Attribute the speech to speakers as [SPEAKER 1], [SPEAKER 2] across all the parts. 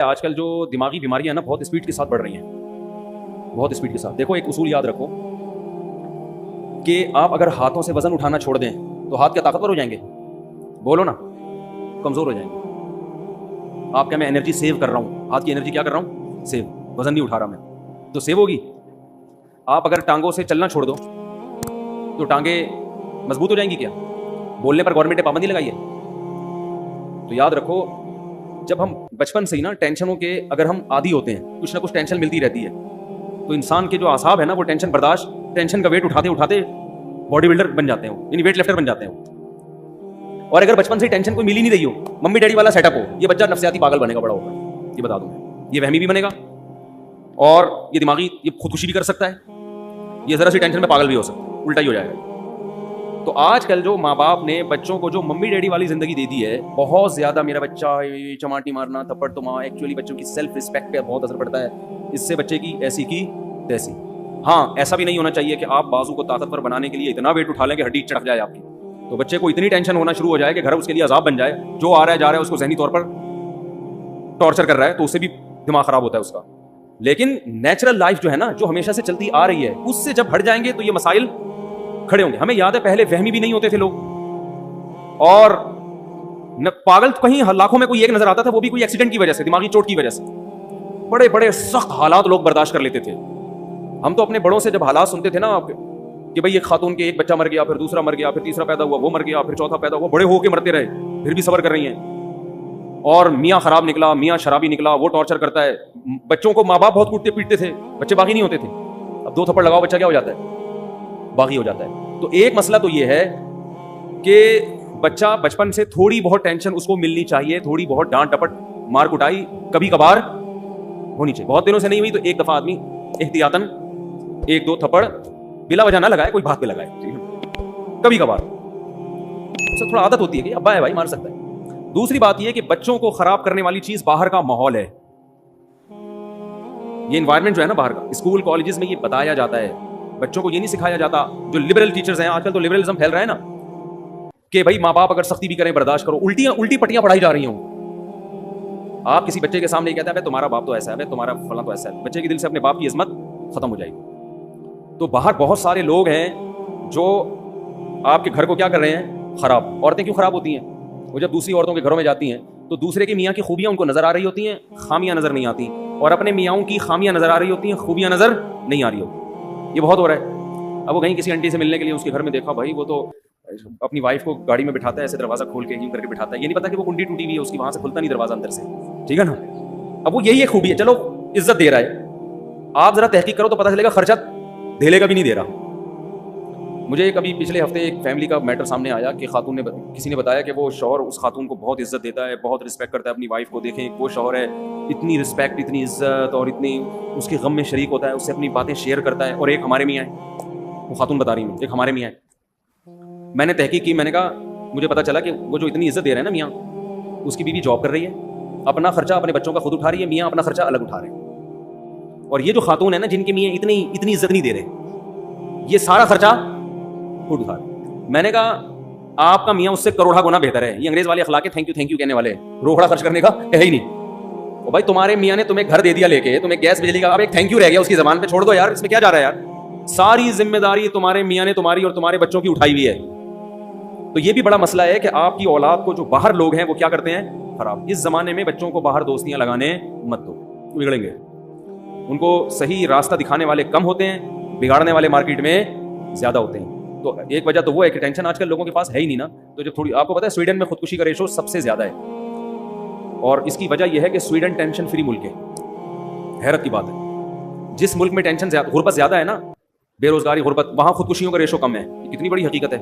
[SPEAKER 1] آج کل جو دماغی بیماریاں ہیں نا بہت اسپیڈ کے ساتھ بڑھ رہی ہیں، بہت اسپیڈ کے ساتھ. دیکھو ایک اصول یاد رکھو کہ آپ اگر ہاتھوں سے وزن اٹھانا چھوڑ دیں تو ہاتھ کیا طاقتور ہو جائیں گے؟ بولو نا، کمزور ہو جائیں گے. آپ کیا میں انرجی سیو کر رہا ہوں، ہاتھ کی انرجی کیا کر رہا ہوں؟ سیو. وزن نہیں اٹھا رہا میں تو سیو ہوگی. آپ اگر ٹانگوں سے چلنا چھوڑ دو تو ٹانگیں مضبوط ہو جائیں گی کیا؟ بولنے پر گورنمنٹ نے پابندی لگائی ہے. تو یاد رکھو جب ہم بچپن سے ہی نا ٹینشنوں کے اگر ہم عادی ہوتے ہیں، کچھ نہ کچھ ٹینشن ملتی رہتی ہے، تو انسان کے جو اعصاب ہے نا وہ ٹینشن برداشت، ٹینشن کا ویٹ اٹھاتے اٹھاتے باڈی بلڈر بن جاتے ہیں، یعنی ویٹ لفٹر بن جاتے ہیں. اور اگر بچپن سے ٹینشن کوئی مل ہی نہیں رہی ہو، ممی ڈیڈی والا سیٹ اپ ہو، یہ بچہ نفسیاتی پاگل بنے گا بڑا ہوگا. یہ بتا دوں میں، یہ وہمی بھی بنے گا اور یہ دماغی یہ خودکشی بھی کر سکتا ہے، یہ ذرا سی ٹینشن میں پاگل بھی ہو سکتا ہے، الٹا ہی ہو جائے گا. تو آج کل جو ماں باپ نے بچوں کو جو ممی ڈیڈی والی زندگی دے دی ہے، بہت زیادہ میرا بچہ چماٹی مارنا، تھپڑ تو ماں، ایکچولی بچوں کی سیلف رسپیکٹ پہ بہت اثر پڑتا ہے. اس سے بچے کی ایسی کی تیسی. ہاں ایسا بھی نہیں ہونا چاہیے کہ آپ بازو کو طاقتور بنانے کے لیے اتنا ویٹ اٹھا لیں کہ ہڈی چڑھ جائے آپ کی، تو بچے کو اتنی ٹینشن ہونا شروع ہو جائے کہ گھر اس کے لیے عذاب بن جائے. جو آ رہا ہے جا رہا ہے اس کو ذہنی طور پر ٹارچر کر رہا ہے، تو اس سے بھی دماغ خراب ہوتا ہے اس کا. لیکن نیچرل لائف جو ہے نا، جو ہمیشہ سے چلتی آ رہی ہے، اس سے جب ہٹ جائیں گے تو یہ مسائل کھڑے ہوں گے. ہمیں یاد ہے پہلے وہمی بھی نہیں ہوتے تھے لوگ، اور پاگل کہیں لاکھوں میں کوئی ایک نظر آتا تھا، وہ بھی کوئی ایکسیڈنٹ کی وجہ سے، دماغی چوٹ کی وجہ سے. بڑے بڑے سخت حالات لوگ برداشت کر لیتے تھے. ہم تو اپنے بڑوں سے جب حالات سنتے تھے نا کہ بھئی ایک خاتون کے ایک بچہ مر گیا، پھر دوسرا مر گیا، پھر تیسرا پیدا ہوا وہ مر گیا، پھر چوتھا پیدا ہوا، بڑے ہو کے مرتے رہے پھر بھی صبر کر رہی ہیں. اور میاں خراب نکلا، میاں شرابی نکلا، وہ ٹارچر کرتا ہے. بچوں کو ماں باپ بہت کوٹتے پیٹتے تھے، بچے باغی نہیں ہوتے تھے. اب 2 تھپڑ لگاؤ بچہ کیا ہو جاتا ہے؟ باغی ہو جاتا ہے. تو ایک مسئلہ تو یہ ہے کہ بچہ بچپن سے تھوڑی بہت ٹینشن اس کو ملنی چاہیے، تھوڑی بہت ڈانٹ ڈپٹ مار کٹائی کبھی کبھار ہونی چاہیے. بہت دنوں سے نہیں ہوئی تو ایک دفعہ آدمی احتیاطاً 1-2 تھپڑ بلا وجہ نہ لگائے، کوئی بات پہ لگائے کبھی کبھار. اسے تھوڑا عادت ہوتی ہے کہ ابا ہے بھائی مار سکتا ہے. دوسری بات یہ کہ بچوں کو خراب کرنے والی چیز باہر کا ماحول ہے. یہ انوائرمنٹ جو ہے نا باہر کا، اسکول کالجز میں یہ بتایا جاتا ہے، بچوں کو یہ نہیں سکھایا جاتا. جو لبرل ٹیچرز ہیں آج کل، تو لبرلزم پھیل رہا ہے نا کہ بھائی ماں باپ اگر سختی بھی کریں برداشت کرو. الٹی پٹیاں پڑھائی جا رہی ہوں. آپ کسی بچے کے سامنے یہ کہتا ہے تمہارا باپ تو ایسا ہے، تمہارا فلاں تو ایسا ہے، بچے کے دل سے اپنے باپ کی عظمت ختم ہو جائے گی. تو باہر بہت سارے لوگ ہیں جو آپ کے گھر کو کیا کر رہے ہیں؟ خراب. عورتیں کیوں خراب ہوتی ہیں؟ وہ جب دوسری عورتوں کے گھروں میں جاتی ہیں تو دوسرے کے میاں کی خوبیاں ان کو نظر آ رہی ہوتی ہیں، خامیاں نظر نہیں آتی، اور اپنے میاں کی خامیاں نظر آ رہی ہوتی ہیں، خوبیاں نظر نہیں آ رہی ہوتی. یہ بہت ہو رہا ہے. اب وہ کہیں کسی آنٹی سے ملنے کے لیے اس کے گھر میں دیکھا، بھائی وہ تو اپنی وائف کو گاڑی میں بٹھاتا ہے، ایسے دروازہ کھول کے یوں کر کے بٹھاتا ہے. یہ نہیں پتا کہ وہ کنڈی ٹوٹی ہوئی ہے اس کی، وہاں سے کھلتا نہیں دروازہ اندر سے. ٹھیک ہے نا؟ اب وہ یہی ایک خوبی ہے، چلو عزت دے رہا ہے. آپ ذرا تحقیق کرو تو پتہ چلے گا خرچہ دھیلے کا بھی نہیں دے رہا. مجھے کبھی پچھلے ہفتے ایک فیملی کا میٹر سامنے آیا کہ خاتون نے کسی نے بتایا کہ وہ شوہر اس خاتون کو بہت عزت دیتا ہے، بہت رسپیکٹ کرتا ہے اپنی وائف کو. دیکھیں وہ شوہر ہے، اتنی رسپیکٹ، اتنی عزت، اور اتنی اس کے غم میں شریک ہوتا ہے، اس سے اپنی باتیں شیئر کرتا ہے. اور ایک ہمارے میاں ہے، وہ خاتون بتا رہی ہوں، ایک ہمارے میاں ہے. میں نے تحقیق کی، میں نے کہا مجھے پتا چلا کہ وہ جو اتنی عزت دے رہے ہیں نا میاں، اس کی بیوی جاب کر رہی ہے، اپنا خرچہ اپنے بچوں کا خود اٹھا رہی ہے، میاں اپنا خرچہ الگ اٹھا رہے ہیں. اور یہ جو خاتون ہے نا جن کے میاں اتنی عزت نہیں دے رہے، یہ سارا خرچہ خود اٹھا رہے. میں نے کہا آپ کا میاں اس سے کروڑا گنا بہتر ہے. یہ انگریز والے اخلاق ہے، تھینک یو کہنے والے، روکڑا خرچ کرنے کا ہے ہی نہیں. اور بھائی تمہارے میاں نے تمہیں گھر دے دیا لے کے، تمہیں گیس بجلی کا، اب ایک تھینک یو رہ گیا اس کی زبان پہ، چھوڑ دو یار، اس میں کیا جا رہا ہے یار. ساری ذمہ داری تمہارے میاں نے تمہاری اور تمہارے بچوں کی اٹھائی ہوئی ہے. تو یہ بھی بڑا مسئلہ ہے کہ آپ کی اولاد کو جو باہر لوگ ہیں وہ کیا کرتے ہیں؟ خراب. اس زمانے میں بچوں کو باہر دوستیاں لگانے مت دو، بگڑیں گے. ان کو صحیح راستہ دکھانے والے کم ہوتے ہیں، بگاڑنے والے مارکیٹ میں زیادہ ہوتے ہیں. تو ایک وجہ تو وہ ہے کہ ٹینشن آج کل لوگوں کے پاس ہے ہی نہیں نا. تو جو تھوڑی آپ کو پتا ہے سویڈن میں خودکشی کا ریشو سب سے زیادہ ہے، اور اس کی وجہ یہ ہے کہ سویڈن ٹینشن فری ملک ہے. حیرت کی بات ہے، جس ملک میں ٹینشن زیادہ، غربت زیادہ ہے نا، بے روزگاری، غربت، وہاں خودکشیوں کا ریشو کم ہے. یہ کتنی بڑی حقیقت ہے،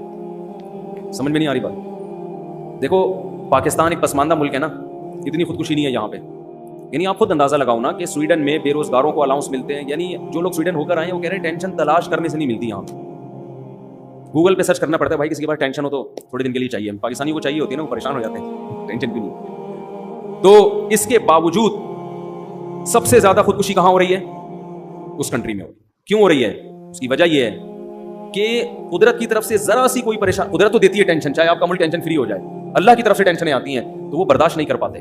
[SPEAKER 1] سمجھ میں نہیں آ رہی بات. دیکھو پاکستان ایک پسماندہ ملک ہے نا، اتنی خودکشی نہیں ہے یہاں پہ. یعنی آپ خود اندازہ لگاؤ نا کہ سویڈن میں بے روزگاروں کو الاؤنس ملتے ہیں. یعنی جو لوگ سویڈن ہو کر آئے ہیں وہ کہہ رہے ہیں ٹینشن تلاش کرنے سے نہیں ملتی. یہاں گوگل پہ سرچ کرنا پڑتا ہے بھائی، کسی کے پاس ٹینشن ہو تو تھوڑے دن کے لیے چاہیے. پاکستانی کو چاہیے ہوتی ہے نا، وہ پریشان ہو جاتے ہیں، ٹینشن بھی نہیں. تو اس کے باوجود سب سے زیادہ خودکشی کہاں ہو رہی ہے؟ اس کنٹری میں ہو رہی ہے. کیوں ہو رہی ہے؟ اس کی وجہ یہ ہے کہ قدرت کی طرف سے ذرا سی کوئی پریشان، قدرت تو دیتی ہے ٹینشن، چاہے آپ کا ملک ٹینشن فری ہو جائے، اللہ کی طرف سے ٹینشنیں آتی ہیں تو وہ برداشت نہیں کر پاتے.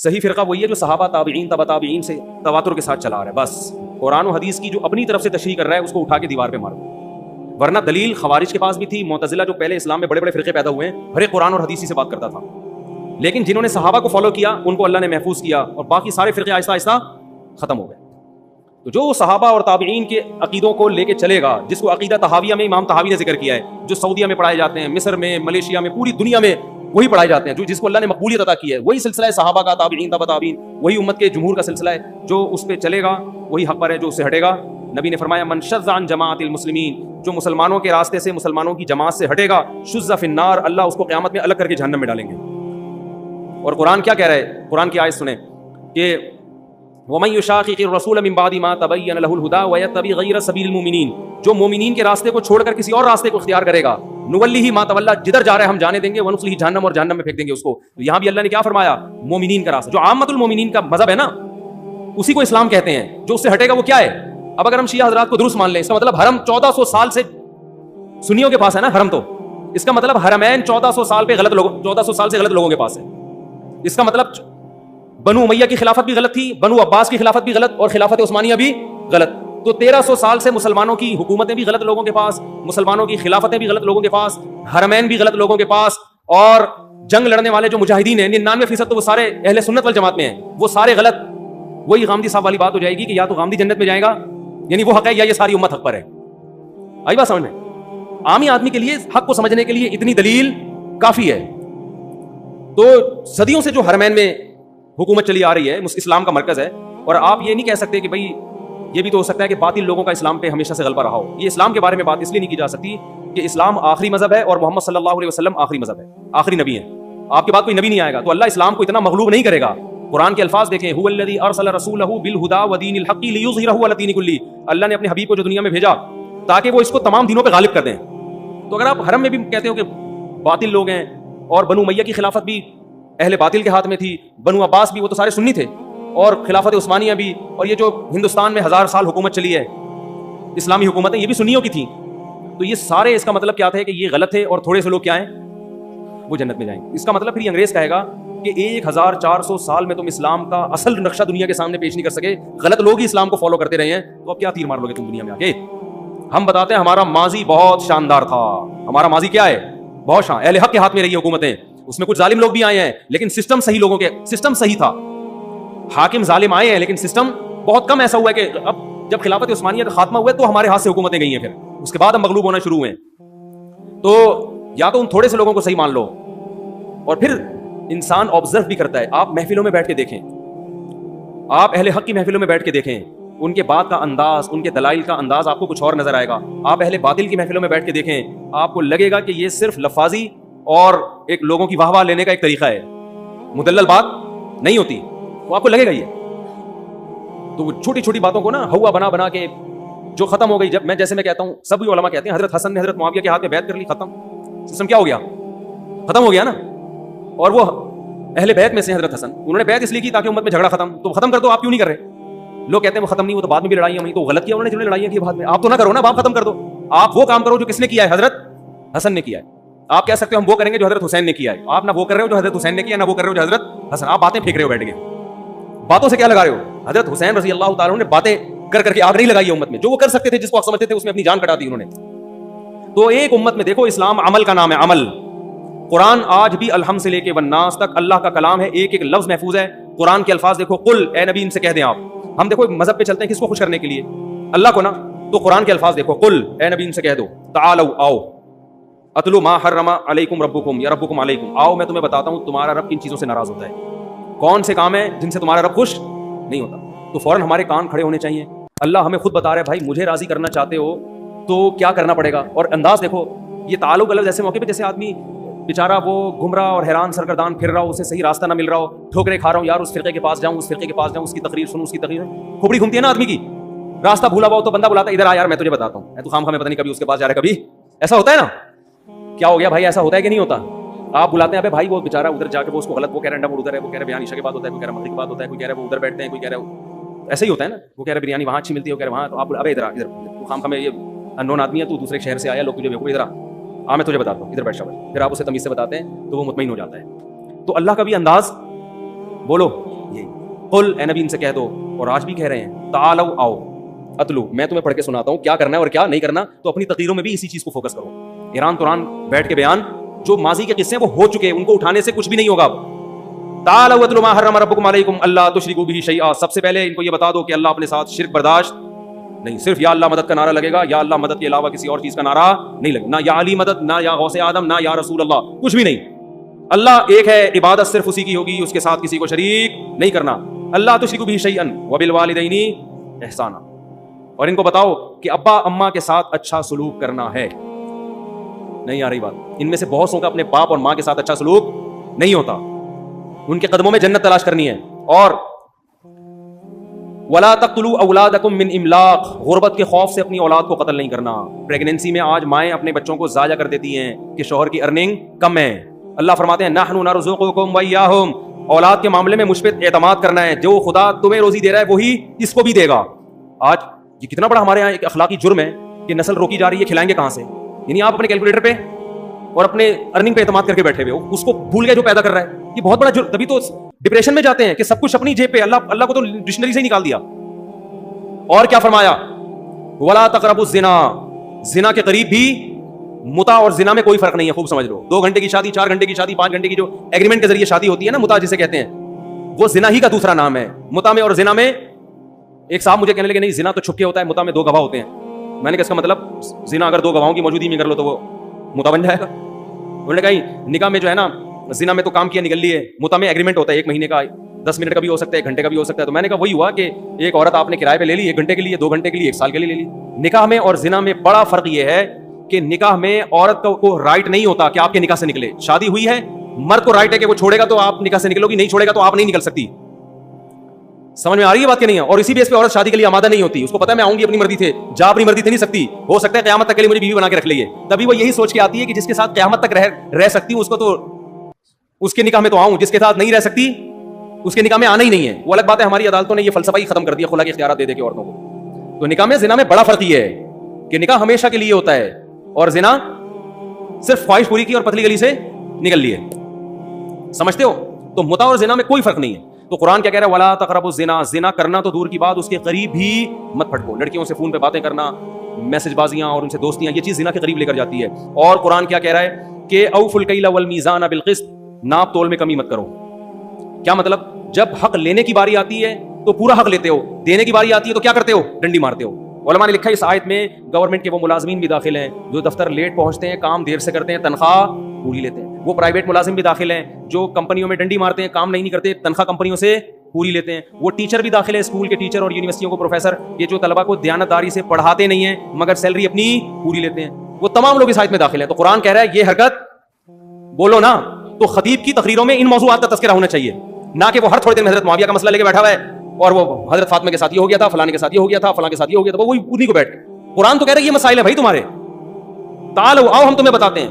[SPEAKER 1] صحیح فرقہ وہی ہے جو صحابہ تابعین تبع تابعین سے تواتر کے ساتھ چلا رہا ہے. بس قرآن و حدیث کی جو اپنی طرف سے تشریح کر رہا ہے اس کو اٹھا کے دیوار پہ مارو. ورنہ دلیل خوارج کے پاس بھی تھی. معتزلہ جو پہلے اسلام میں بڑے بڑے فرقے پیدا ہوئے ہیں, ہر ایک قرآن اور حدیث سے بات کرتا تھا, لیکن جنہوں نے صحابہ کو فالو کیا ان کو اللہ نے محفوظ کیا اور باقی سارے فرقے آہستہ آہستہ ختم ہو گئے. تو جو صحابہ اور تابعین کے عقیدوں کو لے کے چلے گا, جس کو عقیدہ طحاویہ میں امام طحاوی نے ذکر کیا ہے, جو سعودیہ میں پڑھائے جاتے ہیں, مصر میں, ملیشیا میں, پوری دنیا میں وہی پڑھائے جاتے ہیں, جو جس کو اللہ نے مقبولیت عطا کی ہے, وہی سلسلہ ہے صحابہ کا, تابعین تبع تابعین, وہی امت کے جمہور کا سلسلہ ہے. جو اس پہ چلے گا وہی حق پر ہے, جو اس سے ہٹے گا. نبی نے فرمایا من شذ عن جماعت المسلمین, جو مسلمانوں کے راستے سے, مسلمانوں کی جماعت سے ہٹے گا, شذ فی النار, اللہ اس کو قیامت میں الگ کر کے جہنم میں ڈالیں گے. اور قرآن کیا کہہ رہا ہے؟ قرآن کی آیت سنیں کہ وَمَن يُشَاقِقِ الرَّسُولَ مِن بَعْدِ مَا تَبَيَّنَ لَهُ الْهُدَىٰ وَيَتَّبِعْ غَيْرَ سَبِيلِ الْمُؤْمِنِينَ, جو مومنین کے راستے کو چھوڑ کر کسی اور راستے کو اختیار کرے گا, نُوَلِّهِ مَا تَوَلَّىٰ, جدھر جا رہا ہے ہم جانے دیں گے, وَنُصْلِهِ جہنم, اور جہنم میں پھینک دیں گے اس کو. تو یہاں بھی اللہ نے کیا فرمایا؟ مومنین کا راستہ, جو عامت المومنین کا مذہب ہے نا, اسی کو اسلام کہتے ہیں. جو اس سے ہٹے گا وہ کیا ہے؟ اب اگر ہم شیعہ حضرات کو درست مان لیں, اس کا مطلب حرم 1400 سال سے سنیوں کے پاس ہے نا حرم, تو اس کا مطلب حرمین 1400 سال پہ غلط لوگوں, 1400 سال سے غلط لوگوں کے پاس ہے. اس کا مطلب بنو امیہ کی خلافت بھی غلط تھی, بنو عباس کی خلافت بھی غلط, اور خلافت عثمانیہ بھی غلط. تو 1300 سال سے مسلمانوں کی حکومتیں بھی غلط لوگوں کے پاس, مسلمانوں کی خلافتیں بھی غلط لوگوں کے پاس, حرمین بھی غلط لوگوں کے پاس, اور جنگ لڑنے والے جو مجاہدین ہیں 99% تو وہ سارے اہل سنت والجماعت میں ہیں, وہ سارے غلط. وہی غامدی صاحب والی بات ہو جائے گی کہ یا تو غامدی جنت میں جائے گا, یعنی وہ حق ہے, یا یہ ساری امت حق پر ہے. آئی بات سمجھ میں؟ عامی آدمی کے لیے حق کو سمجھنے کے لیے اتنی دلیل کافی ہے. تو صدیوں سے جو حرمین میں حکومت چلی آ رہی ہے, اسلام کا مرکز ہے, اور آپ یہ نہیں کہہ سکتے کہ بھائی یہ بھی تو ہو سکتا ہے کہ باطل لوگوں کا اسلام پہ ہمیشہ سے غلبہ رہا ہو. یہ اسلام کے بارے میں بات اس لیے نہیں کی جا سکتی کہ اسلام آخری مذہب ہے اور محمد صلی اللہ علیہ وسلم آخری مذہب ہے, آخری نبی ہے. آپ کے بعد کوئی نبی نہیں آئے گا, تو اللہ اسلام کو اتنا مغلوب نہیں کرے گا. قرآن کے الفاظ دیکھیں, هو الذی ارسل رسولہ بالہدی ودین الحق لیظہرہ علی الدین کلہ, اللہ نے اپنے حبیب کو جو دنیا میں بھیجا تاکہ وہ اس کو تمام دینوں پہ غالب کر دیں. تو اگر آپ حرم میں بھی کہتے ہو کہ باطل لوگ ہیں, اور بنو امیہ کی خلافت بھی اہل باطل کے ہاتھ میں تھی, بنو عباس بھی وہ تو سارے سنی تھے, اور خلافت عثمانیہ بھی, اور یہ جو ہندوستان میں 1000 سال حکومت چلی ہے اسلامی حکومتیں, یہ بھی سنیوں کی تھیں. تو یہ سارے, اس کا مطلب کیا تھا کہ یہ غلط ہے, اور تھوڑے سے لوگ کیا ہیں وہ جنت میں جائیں گے. اس کا مطلب پھر یہ انگریز کہے گا کہ 1400 سال میں تم اسلام کا اصل نقشہ دنیا کے سامنے پیش نہیں کر سکے, غلط لوگ ہی اسلام کو فالو کرتے رہے ہیں, تو اب کیا تیر مار لو گے تم دنیا میں آ کے؟ ہم بتاتے ہیں ہمارا ماضی بہت شاندار تھا. ہمارا ماضی کیا ہے؟ بہت شان, اہل حق کے ہاتھ میں رہی حکومتیں, اس میں کچھ ظالم لوگ بھی آئے ہیں, لیکن سسٹم صحیح لوگوں کے, سسٹم صحیح تھا. حاکم ظالم آئے ہیں, لیکن سسٹم بہت کم ایسا ہوا ہے کہ اب جب خلافت عثمانیہ کا خاتمہ ہوا ہے تو ہمارے ہاتھ سے حکومتیں گئی ہیں, پھر اس کے بعد ہم مغلوب ہونا شروع ہوئے. تو یا تو ان تھوڑے سے لوگوں کو صحیح مان لو, اور پھر انسان آبزرو بھی کرتا ہے. آپ محفلوں میں بیٹھ کے دیکھیں, آپ اہل حق کی محفلوں میں بیٹھ کے دیکھیں, ان کے بات کا انداز, ان کے دلائل کا انداز آپ کو کچھ اور نظر آئے گا. آپ اہل باطل کی محفلوں میں بیٹھ کے دیکھیں, آپ کو لگے گا کہ یہ صرف لفاظی اور ایک لوگوں کی واہ واہ لینے کا ایک طریقہ ہے, مدلل بات نہیں ہوتی, وہ آپ کو لگے گا یہ. تو وہ چھوٹی چھوٹی باتوں کو نا ہوا بنا بنا کے جو ختم ہو گئی. جب جیسے میں کہتا ہوں, سب علماء کہتے ہیں حضرت حسن نے حضرت معاویہ کے ہاتھ میں بیعت کر لی, ختم سسٹم کیا ہو گیا, ختم ہو گیا نا. اور وہ اہل بیعت میں سے حضرت حسن, انہوں نے بیعت اس لیے کی تاکہ امت میں جھگڑا ختم, تو ختم کر دو, آپ کیوں نہیں کر رہے؟ لوگ کہتے ہیں وہ ختم نہیں, وہ تو بعد میں بھی لڑائیاں ہوئی, تو غلط کیا انہوں نے, جنہوں نے لڑائیاں کی بعد میں. آپ تو نہ کرو نا, آپ ختم کر دو. آپ وہ کام کرو جو کس نے کیا ہے, حضرت حسن نے کیا ہے. آپ کہہ سکتے ہو ہم وہ کریں گے جو حضرت حسین نے کیا ہے, آپ نہ وہ کر رہے ہو جو حضرت حسین نے کیا, نہ وہ کر رہے ہو جو حضرت حسن. آپ باتیں پھینک رہے ہو بیٹھ کے, باتوں سے کیا لگا رہے ہو؟ حضرت حسین رضی اللہ تعالیٰ نے باتیں کر کر کے آگ نہیں لگائی ہے امت میں, جو وہ کر سکتے تھے, جس کو آپ سمجھتے تھے, اس میں اپنی جان کٹا دی انہوں نے. تو ایک امت میں دیکھو, اسلام عمل کا نام ہے, عمل. قرآن آج بھی الحم سے لے کے والناس تک اللہ کا کلام ہے, ایک ایک لفظ محفوظ ہے. قرآن کے الفاظ دیکھو, قل, اے نبی ان سے کہہ دیں آپ. ہم دیکھو مذہب پہ چلتے ہیں کس کو خوش کرنے کے لیے, اللہ کو نا. تو قرآن کے الفاظ دیکھو, قل, اے نبی ان سے کہہ دو, تعالوا, آؤ, اتلو ما حرم علیکم ربکم یا ربکم علیکم, آؤ میں تمہیں بتاتا ہوں تمہارا رب کن چیزوں سے ناراض ہوتا ہے, کون سے کام ہیں جن سے تمہارا رب خوش نہیں ہوتا. تو فوراً ہمارے کان کھڑے ہونے چاہیے. اللہ ہمیں خود بتا رہا ہے, بھائی مجھے راضی کرنا چاہتے ہو تو کیا کرنا پڑے گا. اور انداز دیکھو, یہ تعلق الگ ایسے موقع پہ جیسے آدمی بیچارہ وہ گمراہ اور حیران سرگردان پھر رہا ہو, اسے صحیح راستہ نہ مل رہا ہو, ٹھوکرے کھا رہا ہوں, یار اس فرقے کے پاس جاؤں, اس فرقے کے پاس جاؤں, اس کی تقریر سنوں, اس کی تقریر, کھوپڑی گھومتی ہے نا آدمی کی. راستہ بھولا ہوا ہو تو بندہ بلاتا ہے, ادھر آ یار میں تجھے بتاتا ہوں, تو خام خامے پتہ نہیں کبھی اس کے پاس جا رہا ہے, کبھی ایسا ہوتا ہے نا. کیا ہو گیا بھائی, ایسا ہوتا ہے کہ نہیں ہوتا؟ آپ بلاتے ہیں, بھائی وہ بیچارہ ادھر جا کے وہ اس کو غلط, وہ کہہ رہے ہیں ادھر ہے, وہ کہہ رہے بیان عشاء کے بعد ہوتا ہے, کوئی کہہ رہا مغرب کے بعد ہوتا ہے, کوئی کہہ رہا وہ ادھر بیٹھتے ہیں, کوئی کہہ رہا ایسا ہی ہوتا ہے نا, وہ کہہ رہے بریانی وہاں اچھی ملتی ہے, وہ کہہ رہے وہاں, تو آپ ابے ادھر ادھر تو خام خامے, یہ انون آدمی ہے, تو دوسرے شہر سے آیا, لوگ تجھے بیوقوف, ادھر آ میں تجھے بتاتا ہوں, ادھر بیٹھ. پھر آپ اسے تمیز سے بتاتے ہیں تو وہ مطمئن ہو جاتا ہے. تو اللہ کا بھی انداز بولو یہی قل اے نبی ان سے کہہ دو، اور آج بھی کہہ رہے ہیں، تعالو آؤ اتلو، میں تمہیں پڑھ کے سناتا ہوں کیا کرنا ہے اور کیا نہیں کرنا، تو اپنی تقریروں میں بھی اسی چیز کو فوکس کرو. ایران توران بیٹھ کے بیان، جو ماضی کے قصے ہیں وہ ہو چکے ہیں، ان کو اٹھانے سے کچھ بھی نہیں ہوگا. تعالوا اتلوا ما حرم ربکم علیکم الا تشرکوا به شیئا، سب سے پہلے ان کو یہ بتا دو کہ اللہ اپنے ساتھ شرک برداشت نہیں. صرف یا اللہ مدد کا نعرہ لگے گا، یا اللہ مدد کے علاوہ کسی اور چیز کا نعرہ نہیں لگے، نہ یا علی مدد، نہ یا غوث آدم، نہ یا رسول اللہ، کچھ بھی نہیں. اللہ ایک ہے، عبادت صرف اسی کی ہوگی، اس کے ساتھ کسی کو شریک نہیں کرنا. اللہ تشرکوا به شیئا وبالوالدین احسانا، اور ان کو بتاؤ کہ ابا اماں کے ساتھ اچھا سلوک کرنا ہے. نہیں آ رہی بات؟ ان میں سے بہت سو کا اپنے باپ اور ماں کے ساتھ اچھا سلوک نہیں ہوتا، ان کے قدموں میں جنت تلاش کرنی ہے. اور ولا تقتلوا اولادکم من املاق، غربت کے خوف سے اپنی اولاد کو قتل نہیں کرنا. پریگنینسی میں آج مائیں اپنے بچوں کو ضائع کر دیتی ہیں کہ شوہر کی ارننگ کم ہے. اللہ فرماتے ہیں نحن نرزقکم وایاہم، اولاد کے معاملے میں مجھ پہ اعتماد کرنا ہے، جو خدا تمہیں روزی دے رہا ہے وہی اس کو بھی دے گا. آج یہ کتنا بڑا ہمارے یہاں ایک اخلاقی جرم ہے کہ نسل روکی جا رہی ہے، کھلائیں گے کہاں سے؟ یعنی آپ اپنے کیلکولیٹر پہ اور اپنے ارننگ پہ اعتماد کر کے بیٹھے ہوئے، اس کو بھول گئے جو پیدا کر رہا ہے. یہ بہت بڑا جرم، تبھی تو ڈپریشن میں جاتے ہیں کہ سب کچھ اپنی جیب پہ. اللہ کو تو ڈکشنری سے ہی نکال دیا. اور کیا فرمایا؟ ولا تقربوا الزنا، زنا کے قریب بھی. متع اور زنا میں کوئی فرق نہیں ہے، خوب سمجھ لو. 2 گھنٹے کی شادی، 4 گھنٹے کی شادی، 5 گھنٹے کی جو ایگریمنٹ کے ذریعے شادی ہوتی ہے نا، متع جسے کہتے ہیں، وہ زنا ہی کا دوسرا نام ہے. متع میں اور زنا میں، ایک صاحب مجھے کہنے لگے نہیں زنا تو چھپ کے ہوتا ہے، متع میں 2 گواہ ہوتے ہیں. میں نے کہا اس کا مطلب زنا اگر 2 گواہوں کی موجودگی میں کر لو تو وہ متع بن جائے گا. انہوں نے کہا نکاح میں جو ہے نا، زنا میں تو کام کیا نکل لیے، متع میں ایگریمنٹ ہوتا ہے 1 مہینے کا، 10 منٹ کا بھی ہو سکتا ہے، 1 گھنٹے کا بھی ہو سکتا ہے. تو میں نے کہا وہی ہوا کہ ایک عورت آپ نے کرائے پہ لے لی 1 گھنٹے کے لیے، 2 گھنٹے کے لیے، 1 سال کے لیے لے لی. نکاح میں اور زنا میں بڑا فرق یہ ہے کہ نکاح میں عورت کو رائٹ نہیں ہوتا کہ آپ کے نکاح سے نکلے. شادی ہوئی ہے، مرد کو رائٹ ہے کہ وہ چھوڑے گا تو آپ نکاح سے نکلو گی، نہیں چھوڑے گا تو آپ نہیں نکل سکتی. سمجھ میں آ رہی ہے بات کہ نہیں ہے؟ اور اسی بیس پہ عورت شادی کے لیے آمادہ نہیں ہوتی. اس کو پتا ہے میں آؤں گی اپنی مرضی سے، جا اپنی مرضی سے نہیں سکتی، ہو سکتا ہے قیامت تک کے لیے مجھے بیوی بنا کے رکھ لیے. تبھی وہ یہی سوچ کے آتی ہے کہ جس کے ساتھ قیامت تک رہ سکتی ہوں، اس کو تو اس کے نکاح میں تو آؤں، جس کے ساتھ نہیں رہ سکتی اس کے نکاح میں آنا ہی نہیں ہے. وہ الگ بات ہے، ہماری عدالتوں نے یہ فلسفہ ہی ختم کر دیا، خلا کے اختیارات دے کے عورتوں کو. تو نکاح میں زنا میں بڑا فرق یہ ہے کہ نکاح ہمیشہ کے لیے ہوتا ہے اور زنا صرف خواہش پوری کی اور پتلی گلی سے نکل لیے. سمجھتے ہو؟ تو متع اور زنا میں کوئی فرق نہیں ہے. تو قرآن کیا کہہ رہا ہے؟ ولا تقربوا الزنا، زنا کرنا تو دور کی بات، اس کے قریب بھی مت پھٹکو. لڑکیوں سے فون پہ باتیں کرنا، میسج بازیاں اور ان سے دوستیاں، یہ چیز زنا کے قریب لے کر جاتی ہے. اور قرآن کیا کہہ رہا ہے کہ اوفوا الکیل والمیزان بالقسط، ناپ تول میں کمی مت کرو. کیا مطلب؟ جب حق لینے کی باری آتی ہے تو پورا حق لیتے ہو، دینے کی باری آتی ہے تو کیا کرتے ہو؟ ڈنڈی مارتے ہو. علماء نے لکھا ہے اس آیت میں گورنمنٹ کے وہ ملازمین بھی داخل ہیں جو دفتر لیٹ پہنچتے ہیں، کام دیر سے کرتے ہیں، تنخواہ پوری لیتے ہیں. وہ پرائیویٹ ملازم بھی داخل ہیں جو کمپنیوں میں ڈنڈی مارتے ہیں، کام نہیں کرتے، تنخواہ کمپنیوں سے پوری لیتے ہیں. وہ ٹیچر بھی داخل ہیں، اسکول کے ٹیچر اور یونیورسٹیوں کو پروفیسر، یہ جو طلبہ کو دیانتداری سے پڑھاتے نہیں ہیں مگر سیلری اپنی پوری لیتے ہیں. وہ تمام لوگ اس آیت میں داخل ہیں. تو قرآن کہہ رہا ہے یہ حرکت بولو نا. تو خطیب کی تقریروں میں ان موضوعات کا تذکرہ ہونا چاہیے، نہ کہ وہ ہر تھوڑے دن میں حضرت معاویہ کا مسئلہ لے کے بیٹھا ہوا ہے اور وہ حضرت فاطمہ کے ساتھ یہ ہو گیا تھا، فلاں کے ساتھ یہ ہو گیا تھا، فلاں کے ساتھ یہ ہو گیا تھا، وہی انہی کو بیٹھ. قرآن تو کہہ رہا ہے یہ مسائل ہے بھائی تمہارے، تعالوا آؤ ہم تمہیں بتاتے ہیں.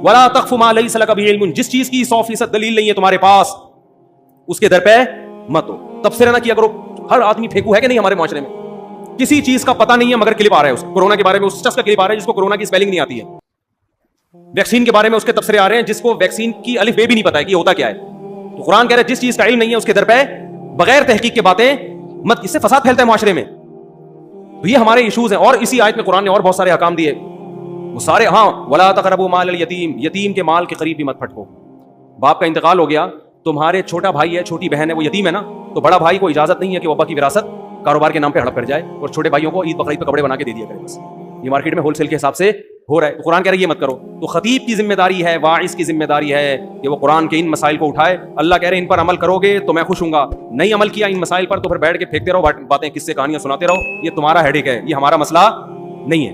[SPEAKER 1] ولا تقف ما ليس لك به علم، جس چیز کی 100% دلیل نہیں ہے تمہارے پاس اس کے در پہ مت ہو. تبصرہ نہ کیا کرو. ہر آدمی پھینکو ہے کہ نہیں ہمارے معاشرے میں؟ کسی چیز کا پتہ نہیں ہے مگر کلپ آ رہا ہے. اس کورونا کے بارے میں اس شخص کا کلپ آ رہا ہے جس کو کورونا کی سپیلنگ نہیں آتی ہے. ویکسین کے بارے میں اس کے تبصرے آ رہے ہیں جس کو ویکسین کی الف بے بھی نہیں پتا ہے کہ یہ ہوتا کیا ہے. تو قرآن کہہ رہا ہے جس چیز کا علم نہیں ہے اس کے در پہ بغیر تحقیق کے باتیں مت. اس سے فساد پھیلتا ہے معاشرے میں. تو یہ ہمارے ایشوز ہیں. اور اسی آیت میں قرآن نے اور بہت سارے احکام دیے، وہ سارے ہاں ولا تقربوا مال الیتیم، یتیم کے مال کے قریب بھی مت پھٹکو. باپ کا انتقال ہو گیا، تمہارے چھوٹا بھائی ہے، چھوٹی بہن ہے، وہ یتیم ہے نا، تو بڑا بھائی کو اجازت نہیں ہے کہ وہ ابا کی وراثت کاروبار کے نام پہ ہڑپ کر جائے اور چھوٹے بھائیوں کو عید بقرعید پہ کپڑے بنا کے دے دیا کرے. بس یہ مارکیٹ میں ہول سیل کے حساب سے ہو رہا ہے. قرآن کہہ رہا ہے یہ مت کرو. تو خطیب کی ذمہ داری ہے، واعظ کی ذمہ داری ہے کہ وہ قرآن کے ان مسائل کو اٹھائے. اللہ کہہ رہے ہیں ان پر عمل کرو گے تو میں خوش ہوں گا، نہیں عمل کیا ان مسائل پر تو پھر بیٹھ کے پھینکتے رہو، باتیں قصے کہانیاں سناتے رہو. یہ تمہارا ہیڈیک ہے، یہ ہمارا مسئلہ نہیں ہے.